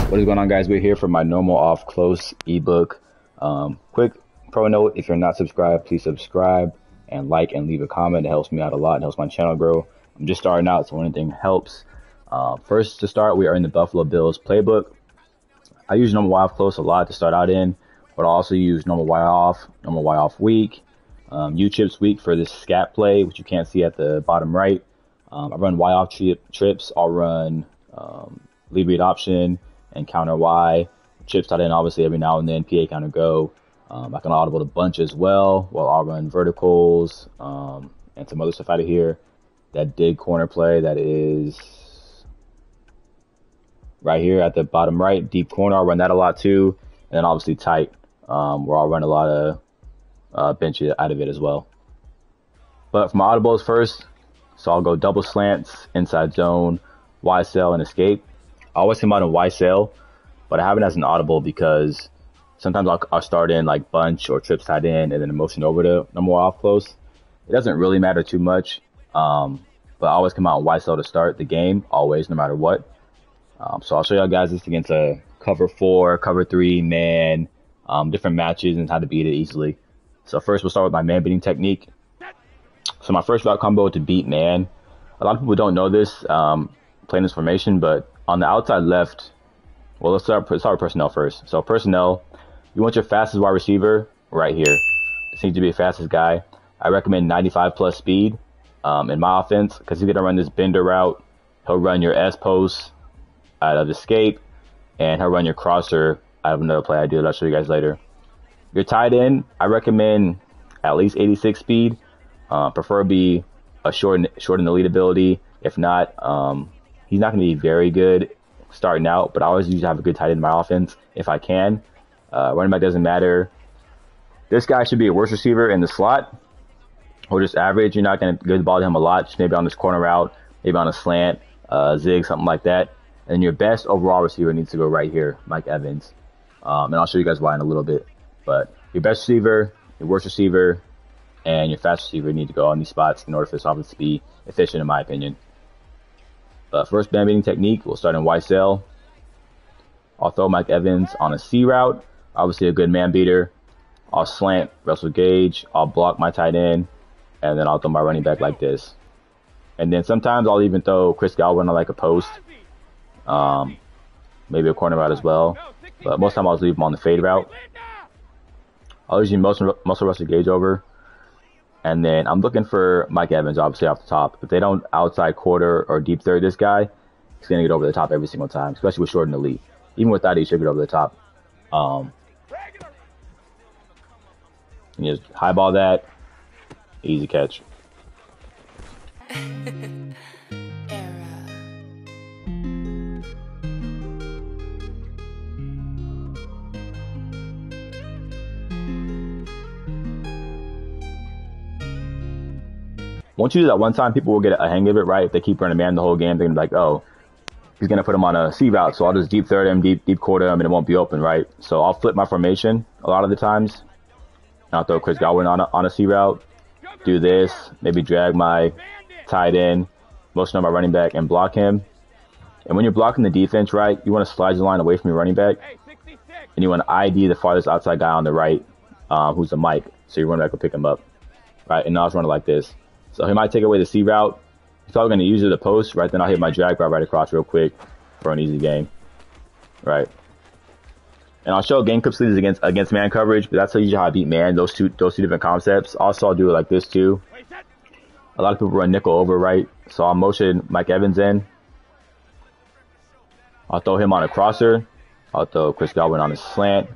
What is going on, guys? We're here for my normal off close ebook. Quick pro note, if you're not subscribed, please subscribe and like and leave a comment. It helps me out a lot and helps my channel grow. I'm just starting out, so anything helps. First to start, we are in the Buffalo Bills playbook. I use normal Y off close a lot to start out in, but I also use normal Y off weak, U-chips weak for this scat play, which you can't see at the bottom right. I run Y off trips. I'll run lead read option and counter Y. Chips tight in obviously every now and then, PA counter go. I can audible a bunch as well. Well, I'll run verticals and some other stuff out of here. That dig corner play that is right here at the bottom right, deep corner, I'll run that a lot too. And then obviously tight, where I'll run a lot of bench out of it as well. But for my audibles first, so I'll go double slants, inside zone, Y cell, and escape. I always come out in Y cell, but I have it as an audible because sometimes I'll start in like bunch or trips tight in and then motion over to normal off close. It doesn't really matter too much, but I always come out in Y cell to start the game, always, no matter what. So I'll show y'all guys this against a cover 4, cover 3, man, different matches and how to beat it easily. So first we'll start with my man beating technique. So my first route combo to beat man. A lot of people don't know this, playing this formation, but on the outside left, well, let's start with personnel first. So personnel, you want your fastest wide receiver right here. This needs to be the fastest guy. I recommend 95 plus speed in my offense because he's going to run this bender route. He'll run your S post out of escape, and he'll run your crosser out of another play I do that I'll show you guys later. Your tight end, I recommend at least 86 speed, preferably a short in the lead ability. If not, he's not going to be very good starting out, but I always usually have a good tight end in my offense if I can. Running back doesn't matter. This guy should be a worse receiver in the slot or just average. You're not going to give the ball to him a lot, just maybe on this corner route, maybe on a slant, zig, something like that. And your best overall receiver needs to go right here, Mike Evans. And I'll show you guys why in a little bit. But your best receiver, your worst receiver, and your fast receiver need to go on these spots in order for this offense to be efficient, in my opinion. First man beating technique, we'll start in Y cell. I'll throw Mike Evans on a C route, obviously a good man beater. I'll slant Russell Gage, I'll block my tight end, and then I'll throw my running back like this. And then sometimes I'll even throw Chris Godwin on like a post, maybe a corner route as well. But most of the time I'll leave him on the fade route. I'll usually muscle Russell Gage over. And then I'm looking for Mike Evans, obviously, off the top. If they don't outside quarter or deep third this guy, he's going to get over the top every single time, especially with short in the lead. Even without it, he should get over the top. And you just highball that. Easy catch. Once you do that one time, people will get a hang of it, right? If they keep running man the whole game, they're going to be like, oh, he's going to put him on a C route, so I'll just deep third him, deep quarter him, and it won't be open, right? So I'll flip my formation a lot of the times. And I'll throw Chris Godwin on a C route, do this, maybe drag my tight end, motion on my running back, and block him. And when you're blocking the defense, right, you want to slide your line away from your running back, and you want to ID the farthest outside guy on the right, who's a Mike, so your running back will pick him up, right? And now I'll run it like this. So he might take away the C route. He's probably going to use it the post, right? Then I'll hit my drag route right across real quick for an easy game, right? And I'll show game clips against man coverage, but that's usually how I beat man. Those two different concepts. Also, I'll do it like this too. A lot of people run nickel over, right? So I'll motion Mike Evans in. I'll throw him on a crosser. I'll throw Chris Godwin on a slant.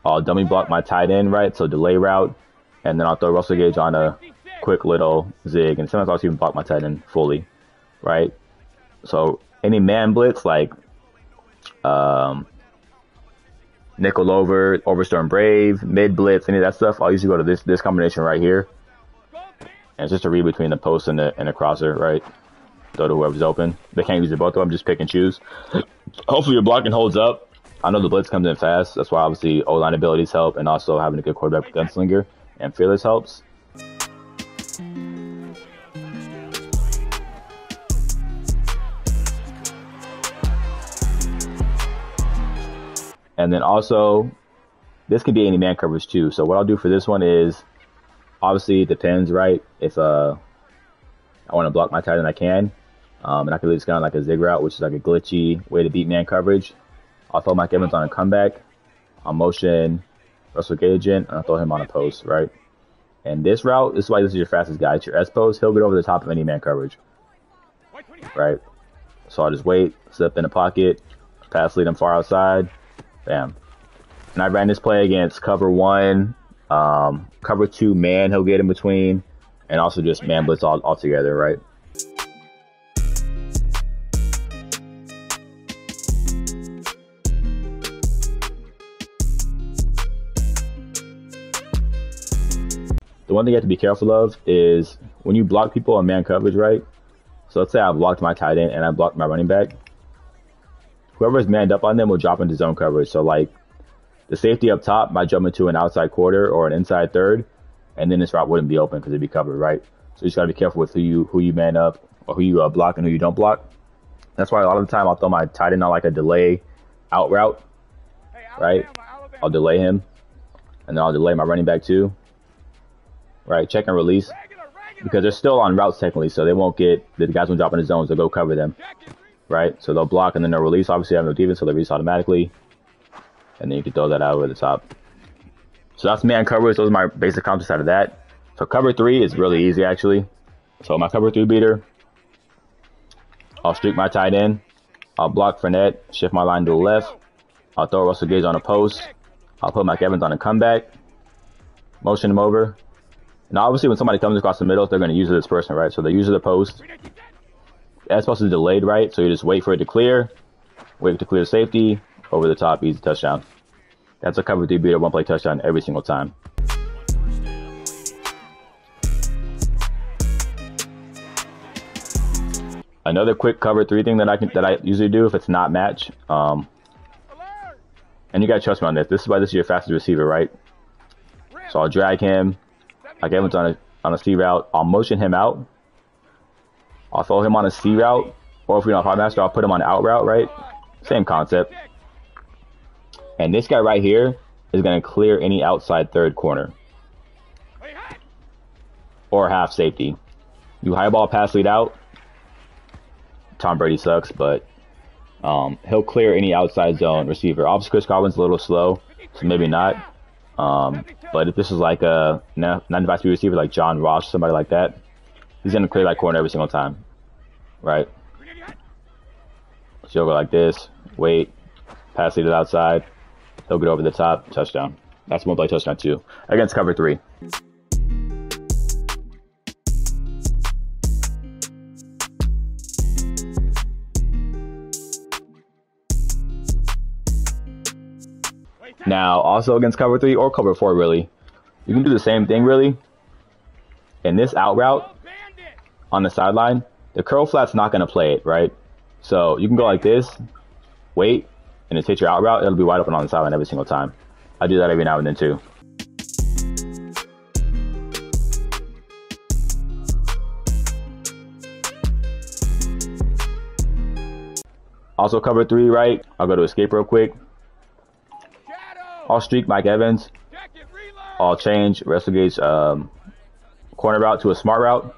I'll dummy block my tight end, right? So delay route, and then I'll throw Russell Gage on a quick little zig, and sometimes I'll even block my tight end fully, right? So any man blitz like nickel over, overstorm brave, mid blitz, any of that stuff, I'll usually go to this combination right here, and it's just a read between the post and the crosser, right? Throw to whoever's open. They can't use it both of them, just pick and choose. Hopefully your blocking holds up. I know the blitz comes in fast, that's why obviously O-line abilities help, and also having a good quarterback with gunslinger and fearless helps. And then also, this can be any man coverage too. So what I'll do for this one is, obviously it depends, right? If I want to block my tight end, I can. And I can leave this kind of like a zig route, which is like a glitchy way to beat man coverage. I'll throw Mike Evans on a comeback. I'll motion Russell Gage in, and I'll throw him on a post, right? And this route, this is why this is your fastest guy. It's your S post. He'll get over the top of any man coverage, right? So I'll just wait, slip in the pocket, pass lead him far outside, bam. And I ran this play against cover 1, cover 2 man, he'll get in between, and also just man blitz all together, right? The one thing you have to be careful of is when you block people on man coverage, right? So let's say I blocked my tight end and I blocked my running back. Whoever's manned up on them will drop into zone coverage. So like the safety up top might jump into an outside quarter or an inside third, and then this route wouldn't be open because it'd be covered, right? So you just gotta be careful with who you man up or who you block and who you don't block. That's why a lot of the time I'll throw my tight end on like a delay out route, right? I'll delay him, and then I'll delay my running back too, right? Check and release, because they're still on routes technically, so they won't get, the guys won't drop in the zones, they'll go cover them, right? So they'll block and then they'll release. Obviously, I have no defense, so they release automatically, and then you can throw that out over the top. So that's man coverage. Those are my basic concepts out of that. So cover 3 is really easy actually. So my cover 3 beater, I'll streak my tight end, I'll block Fournette, shift my line to the left, I'll throw Russell Gage on a post, I'll put Mike Evans on a comeback, motion him over. Now, obviously, when somebody comes across the middle, they're going to use this person, right? So they use the post. That's supposed to be delayed, right? So you just wait for it to clear, wait to clear safety, over the top, easy touchdown. That's a cover 3 beater, 1 play touchdown every single time. Another quick cover 3 thing that I usually do if it's not match, and you gotta trust me on this. This is why this is your fastest receiver, right? So I'll drag him. Like Evans on a C route, I'll motion him out. I'll throw him on a C route, or if we don't have master, I'll put him on an out route, right? Same concept. And this guy right here is going to clear any outside third corner or half safety. You high ball pass lead out. Tom Brady sucks, but he'll clear any outside zone receiver. Obviously, Chris Godwin's a little slow, so maybe not. But if this is like a 95 speed receiver like John Ross, somebody like that, he's going to clear that corner every single time, right? So you'll go like this, wait, pass lead it outside, he'll get over the top, touchdown. That's 1 play touchdown too, against cover 3. Now, also against cover 3 or cover 4, really, you can do the same thing, really. In this out route on the sideline, the curl flat's not going to play it, right? So you can go like this, wait, and just hit your out route. It'll be wide open on the sideline every single time. I do that every now and then too. Also cover 3, right? I'll go to escape real quick. I'll streak Mike Evans. I'll change Russell Gage corner route to a smart route.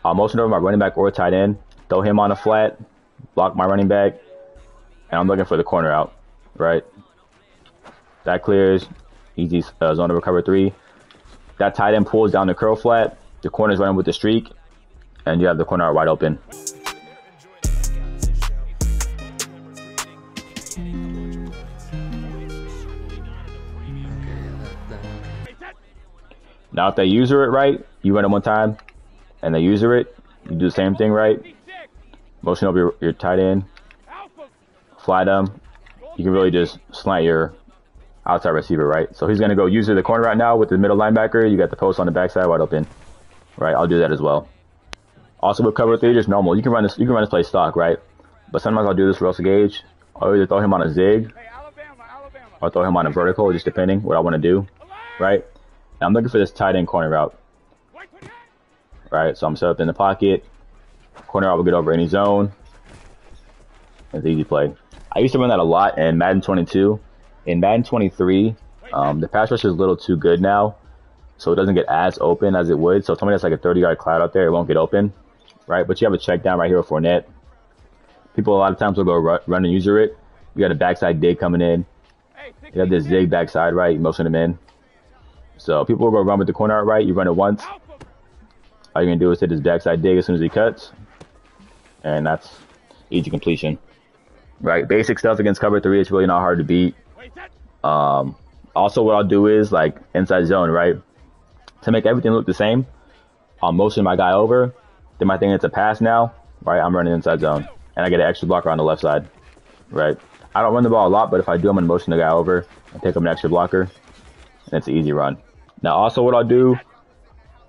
I'll motion over my running back or tight end, throw him on a flat, block my running back, and I'm looking for the corner out, right? That clears, easy zone to recover 3. That tight end pulls down the curl flat, the corner's running with the streak, and you have the corner out wide open. Now, if they user it right, you run it 1 time, and they user it, you do the same thing, right? Motion over your tight end, fly them. You can really just slant your outside receiver, right? So he's going to go user the corner right now with the middle linebacker. You got the post on the backside wide open, right? I'll do that as well. Also with cover 3, just normal. You can run this play stock, right? But sometimes I'll do this for Russell Gage. I'll either throw him on a zig or throw him on a vertical, just depending what I want to do, right? I'm looking for this tight end corner route, right? So I'm set up in the pocket. Corner route will get over any zone. It's an easy play. I used to run that a lot in Madden 22. In Madden 23, the pass rush is a little too good now, so it doesn't get as open as it would. So if somebody has like a 30-yard cloud out there, it won't get open, right? But you have a check down right here with Fournette. People a lot of times will go run and user it. You got a backside dig coming in. You have this zig backside right, motion them in. So people will go run with the corner out right. You run it once. All you're gonna do is hit this backside dig as soon as he cuts, and that's easy completion. Right, basic stuff against cover 3. It's really not hard to beat. Also, what I'll do is like inside zone, right? To make everything look the same, I'll motion my guy over. Then my thing it's a pass now, right? I'm running inside zone, and I get an extra blocker on the left side, right? I don't run the ball a lot, but if I do, I'm gonna motion the guy over and pick up an extra blocker, and it's an easy run. Now, also what I'll do,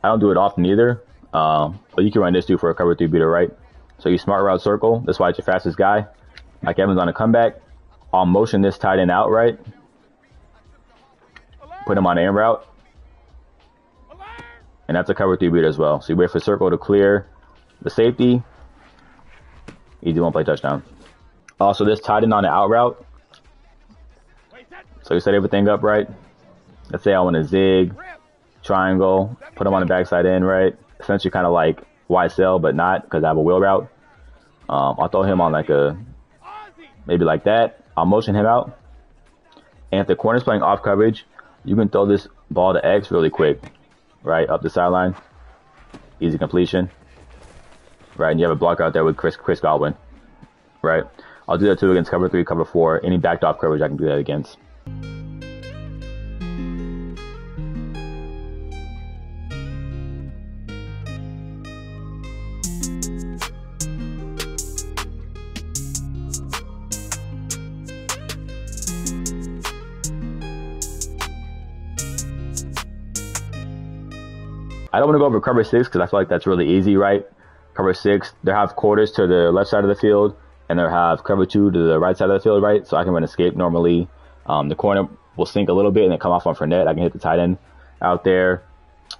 I don't do it often either, but you can run this too for a cover 3 beater, right? So you smart route circle. That's why it's your fastest guy. Like Evan's on a comeback, I'll motion this tight end out, right? Put him on in route. And that's a cover 3 beat as well. So you wait for circle to clear the safety. Easy one play touchdown. Also, this tight end on the out route. So you set everything up right. Let's say I want to zig, triangle, put him on the backside in, right? Essentially kind of like YSL, but not because I have a wheel route. I'll throw him on like a, maybe like that. I'll motion him out. And if the corner's playing off coverage, you can throw this ball to X really quick, right? Up the sideline. Easy completion. Right, and you have a blocker out there with Chris Godwin. Right? I'll do that too against cover 3, cover 4. Any backed off coverage I can do that against. I don't want to go over cover 6 because I feel like that's really easy, right? Cover 6, they have quarters to the left side of the field, and they'll have cover 2 to the right side of the field, right? So I can run escape normally. The corner will sink a little bit and then come off on Fournette. I can hit the tight end out there.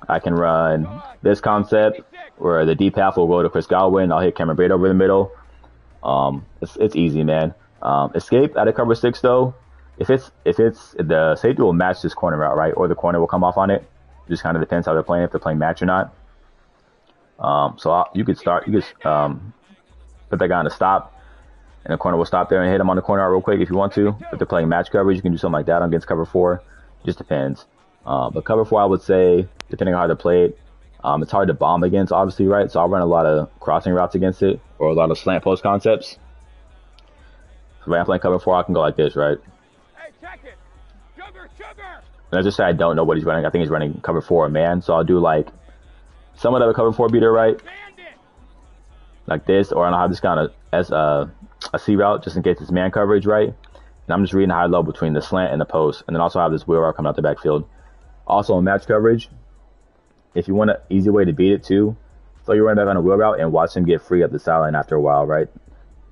I can run this concept where the deep half will go to Chris Godwin. I'll hit Cameron Braid over the middle. It's easy, man. Escape out of cover 6 though. If the safety will match this corner route, right, or the corner will come off on it. Just kind of depends how they're playing, if they're playing match or not. You could put that guy on a stop, and the corner will stop there and hit him on the corner out real quick if you want to. If they're playing match coverage, you can do something like that against cover 4. Just depends. But cover 4, I would say, depending on how they play it, it's hard to bomb against, obviously, right? So I'll run a lot of crossing routes against it, or a lot of slant post concepts. So when I'm playing cover 4, I can go like this, right? Hey, check it. Sugar. And I just say I don't know what he's running. I think he's running cover 4 man. So I'll do like somewhat of a cover 4 beater, right? Like this, or I'll have this kind of as a C route just in case it's man coverage, right? And I'm just reading high low between the slant and the post, and then also have this wheel route coming out the backfield. Also in match coverage, if you want an easy way to beat it too, throw your running back on a wheel route and watch him get free up the sideline after a while, right?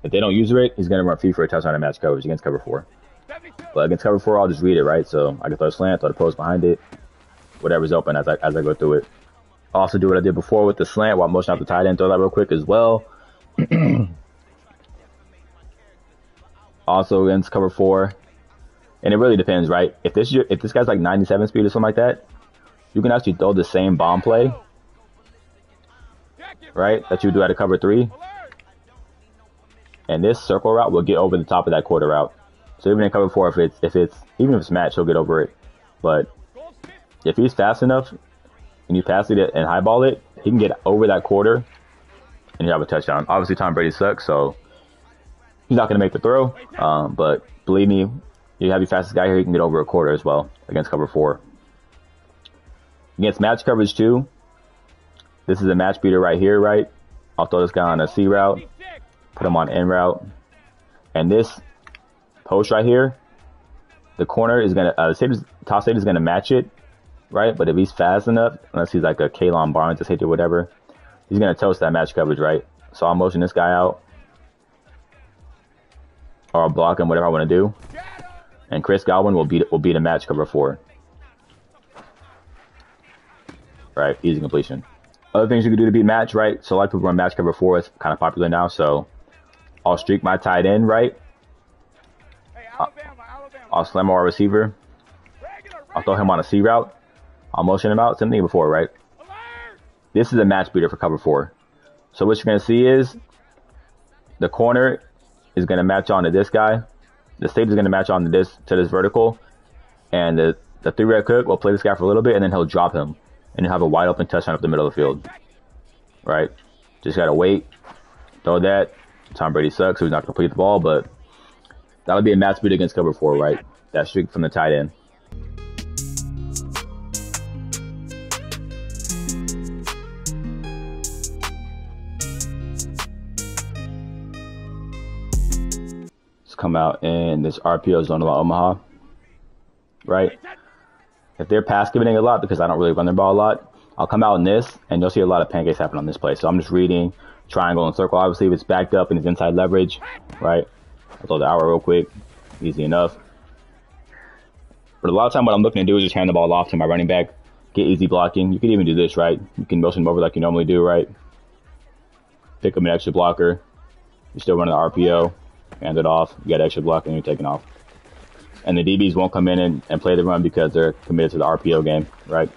If they don't use it, he's gonna run free for a touchdown in match coverage against cover 4. But against cover 4, I'll just read it, right? So I can throw a slant, throw the post behind it, whatever's open as I go through it. Also do what I did before with the slant while motion out the tight end, throw that real quick as well. Also against cover 4, and it really depends, right? If this guy's like 97 speed or something like that, you can actually throw the same bomb play, right, that you would do at a cover 3, and this circle route will get over the top of that quarter route. So even in cover 4, even if it's match, he'll get over it. But if he's fast enough and you pass it and highball it, he can get over that quarter and you have a touchdown. Obviously, Tom Brady sucks, so he's not going to make the throw. But believe me, you have your fastest guy here, he can get over a quarter as well against cover 4. Against match coverage too, this is a match beater right here, right? I'll throw this guy on a C route, put him on N route, and this post right here, the corner is gonna top safety is gonna match it, right? But if he's fast enough, unless he's like a Kalon Barnes or safety or whatever, he's gonna toast that match coverage, right? So I'll motion this guy out, or I'll block him, whatever I want to do, and Chris Godwin will beat a match cover 4. Right, easy completion. Other things you can do to beat match, right? So a lot of people run match cover 4. It's kind of popular now, so I'll streak my tight end, right? I'll slam our receiver. I'll throw him on a C route. I'll motion him out. Same thing before, right? This is a match beater for cover 4. So what you're going to see is the corner is going to match on to this guy. The safety is going to match on to this vertical. And the 3-red cook will play this guy for a little bit, and then he'll drop him. And you'll have a wide open touchdown up the middle of the field. Right? Just got to wait. Throw that. Tom Brady sucks, so he's not going to complete the ball, but that would be a match beat against cover 4, right? That streak from the tight end. Let's come out in this RPO zone about Omaha, right? If they're pass giving a lot, because I don't really run their ball a lot, I'll come out in this, and you'll see a lot of pancakes happen on this play. So I'm just reading triangle and circle. Obviously, if it's backed up and it's inside leverage, right? I'll throw the hour real quick. Easy enough. But a lot of time what I'm looking to do is just hand the ball off to my running back, get easy blocking. You can even do this, right? You can motion him over like you normally do, right? Pick up an extra blocker. You're still running the RPO. Hand it off. You got extra blocker and you're taking off. And the DBs won't come in and play the run because they're committed to the RPO game, right?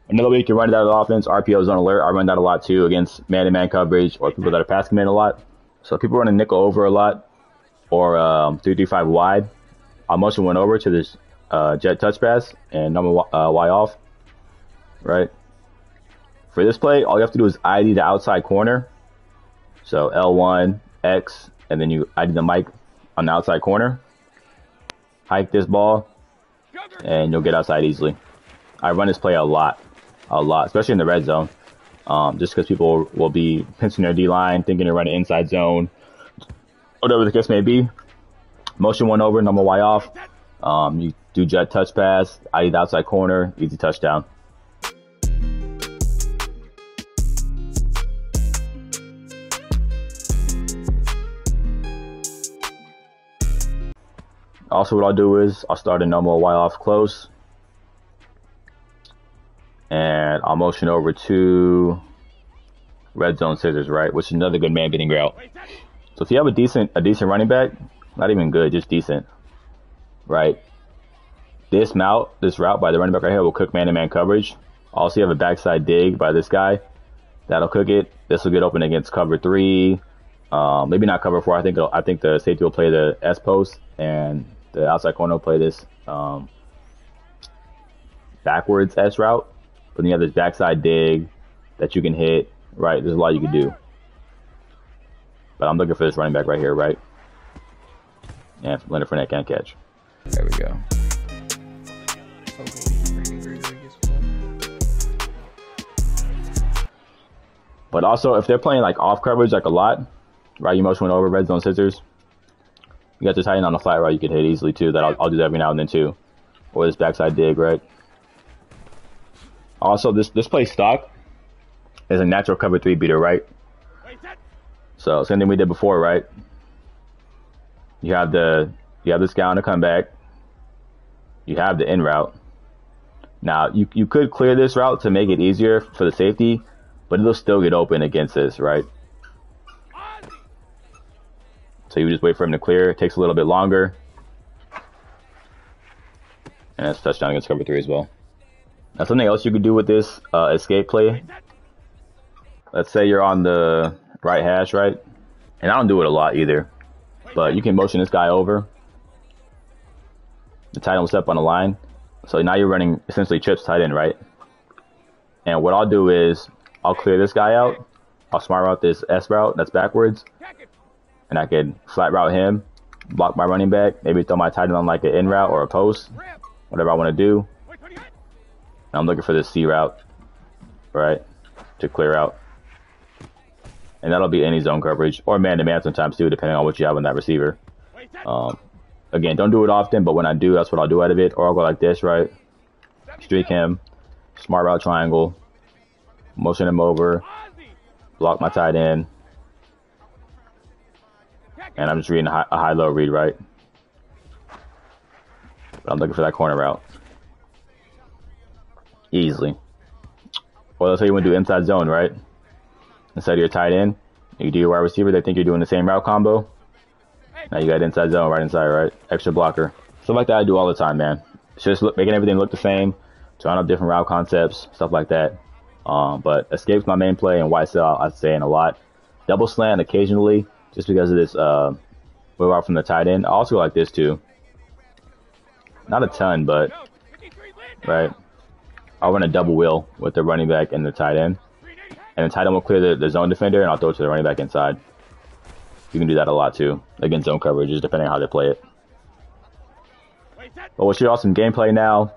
Another way you can run that offense, RPO zone alert. I run that a lot too against man-to-man coverage or people that are pass commit a lot. So people running nickel over a lot or 3-3-5 wide. I'll motion one over to this jet touch pass and number Y off, right? For this play, all you have to do is ID the outside corner. So L1, X, and then you ID the mic on the outside corner. Hike this ball, and you'll get outside easily. I run this play a lot, especially in the red zone, just because people will be pinching their D-line, thinking to run an inside zone, whatever the case may be. Motion one over, number Y off. You do jet touch pass, ID the outside corner, easy touchdown. Also, what I'll do is I'll start a normal Y off close, and I'll motion over to red zone scissors, right, which is another good man beating route. So if you have a decent running back, not even good, just decent, right? This route by the running back right here will cook man-to-man coverage. Also, you have a backside dig by this guy that'll cook it. This will get open against cover 3, maybe not cover 4. I think the safety will play the S post and the outside corner will play this backwards S route. But then you have this backside dig that you can hit, right? There's a lot you can do. But I'm looking for this running back right here, right? And Leonard Fournette can't catch. There we go. But also, if they're playing like off coverage like a lot, right? You motion over red zone scissors. You got the tight end on the flat route you could hit easily too. That I'll do that every now and then too. Or this backside dig, right? Also, this play stock is a natural cover 3 beater, right? So same thing we did before, right? You have this guy on the comeback. You have the in route. Now you could clear this route to make it easier for the safety, but it'll still get open against this, right? So you just wait for him to clear. It takes a little bit longer. And that's touchdown against cover 3 as well. Now something else you could do with this escape play. Let's say you're on the right hash, right? And I don't do it a lot either. But you can motion this guy over. The tight end will step on the line. So now you're running essentially trips tight end, right? And what I'll do is I'll clear this guy out. I'll smart route this S route that's backwards. And I can flat route him, block my running back, maybe throw my tight end on like an in route or a post, whatever I want to do. And I'm looking for this C route, right, to clear out. And that'll be any zone coverage or man-to-man sometimes too, depending on what you have on that receiver. Again, don't do it often, but when I do, that's what I'll do out of it. Or I'll go like this, right? Streak him, smart route triangle, motion him over, block my tight end. And I'm just reading a high-low read, right? But I'm looking for that corner route. Easily. Or let's say you want to do inside zone, right? Instead of your tight end, you do your wide receiver. They think you're doing the same route combo. Now you got inside zone, right inside, right? Extra blocker. Stuff like that I do all the time, man. It's just making everything look the same, trying out different route concepts, stuff like that. But escape's my main play, and white cell I stay in a lot. Double slant occasionally, just because of this move out from the tight end. I also like this too. Not a ton, but right. I'll run a double wheel with the running back and the tight end, and the tight end will clear the zone defender, and I'll throw it to the running back inside. You can do that a lot too against zone coverages, depending on how they play it. But we'll show you all some gameplay now,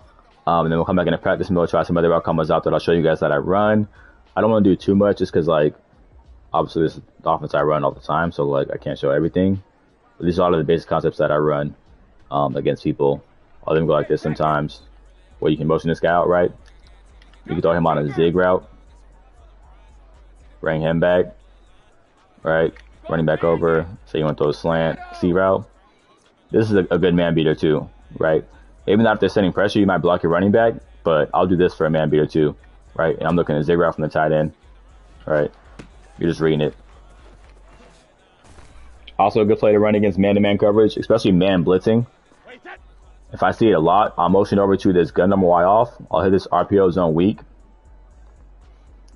and then we'll come back into practice mode, try some other route combos out that I'll show you guys that I run. I don't want to do too much just because, like, obviously this is the offense I run all the time, so like I can't show everything. But these are all of the basic concepts that I run against people. I'll even go like this sometimes, where you can motion this guy out, right? You can throw him on a zig route, bring him back, right? Running back over. So you want to throw a slant C route. This is a good man beater too, right? Even though if they're sending pressure, you might block your running back, but I'll do this for a man beater too, right? And I'm looking at zig route from the tight end, right? You're just reading it. Also a good play to run against man-to-man coverage, especially man blitzing. If I see it a lot, I'll motion over to this gun number Y off. I'll hit this RPO zone weak.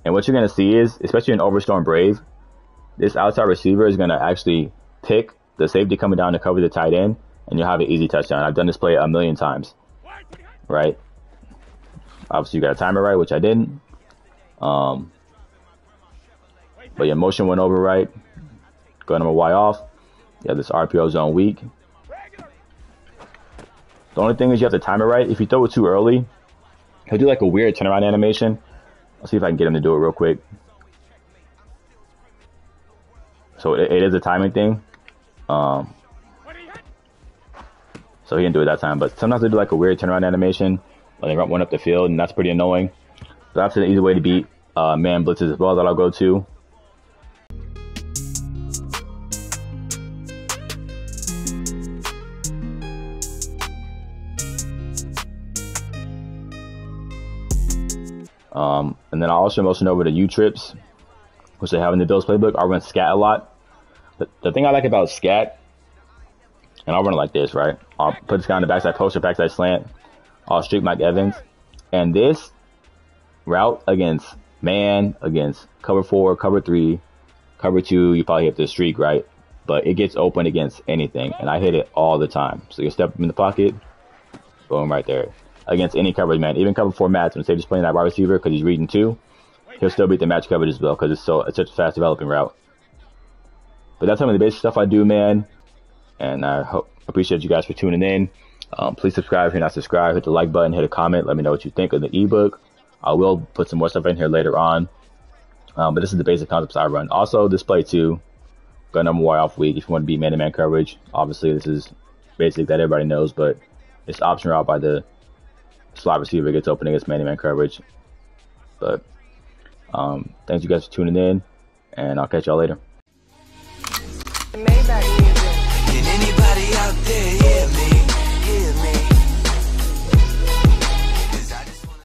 And what you're going to see is, especially in Overstorm Brave, this outside receiver is going to actually pick the safety coming down to cover the tight end, and you'll have an easy touchdown. I've done this play a million times, right? Obviously, you got to time it right, which I didn't. But your motion went over right. Gun number Y off. You have this RPO zone weak. The only thing is you have to time it right. If you throw it too early, he'll do like a weird turnaround animation. I'll see if I can get him to do it real quick. So it is a timing thing. So he didn't do it that time. But sometimes they do like a weird turnaround animation when they run up the field, and that's pretty annoying. So that's an easy way to beat man blitzes as well that I'll go to. And then I'll also motion over to U-trips, which they have in the Bills playbook. I'll run scat a lot. The thing I like about scat, and I'll run it like this, right? I'll put this guy on the backside post or backside slant. I'll streak Mike Evans. And this route against man, against cover 4, cover 3, cover 2, you probably hit the streak, right? But it gets open against anything, and I hit it all the time. So you step in the pocket, boom, right there. Against any coverage man, even cover 4 Madden, when Safety's playing that wide receiver because he's reading 2, he'll still beat the match coverage as well because it's such a fast developing route. But that's some of the basic stuff I do, man. And I appreciate you guys for tuning in. Please subscribe if you're not subscribed. Hit the like button, hit a comment. Let me know what you think of the ebook. I will put some more stuff in here later on. But this is the basic concepts I run. Also, this play too, gun number Y off week if you want to beat man-to-man coverage. Obviously, this is basic that everybody knows, but it's option route by the slot receiver gets open against man-to-man coverage. But thanks you guys for tuning in, and I'll catch y'all later. Can anybody out there hear me?